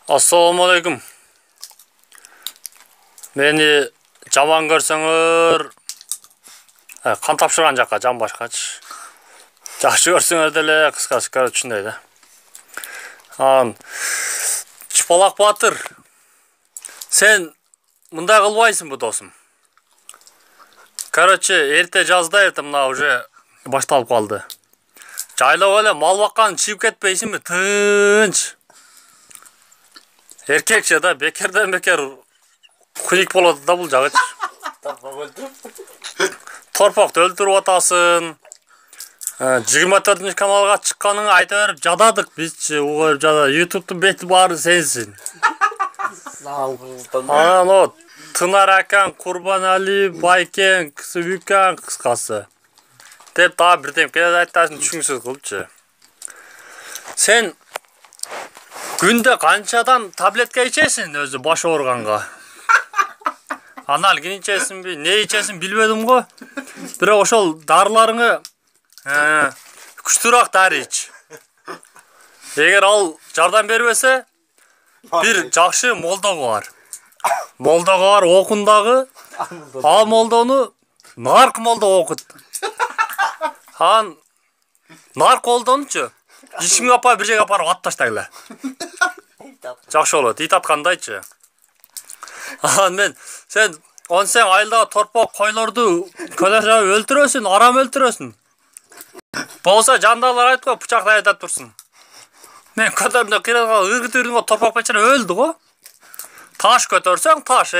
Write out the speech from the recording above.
Ассаламалейкум. Мени жаман көрсөңөр, кан тапшырган жакка жан башкачы. Жакшы көрсөңөр деле кыскасы ушундай да. Чыпалак Батыр, сен мындай кылбайсыңбы досум? Короче, эрте жазда мына уже башталып калды. Жайлап эле мал баккан чыгып кетпейсиңби? Тынч. Эркекче да бекерден бекер куйук болот да бул жагыч. Торпокту өлтүрүп атасың. 24 каналга чыкканыңа айта берип жададык бизчи, угуп жада. YouTube'дун бети баары сенсиң. Анан Тынар акаң, Курбанали, Байкен, Кысыбүкаң кыскасы. Деп дагы бирдем келе айтасың, түшүнүксүз кылыпчы. Сен күндө канчадан таблетка ичесиң өзү баш ооруганга? Аналгин ичесиңби, не ичесиң билбедим го. Бирок ошол дарыларыңы күчтүүрөөк дары ич. Эгер ал жардам бербесе, бир жакшы молдого бар. Молдого бар окундагы, ал молдону нарк молдо окут. Нарк молдонучу ишиңе апа бир жерге апарып ат таштагыла. Жакшы болот, ит аткандайчы. Мен сен 10 айылдагы торпок койлорду көлөшөп өлтүрөсүң, арам өлтүрөсүң. Болса жандарлар айткы, бычактай айдап турсун. Мен көтөрүмдө кыйралга ыргытырдың торпок бечара өлдү го. Таш көтөрсөң таш,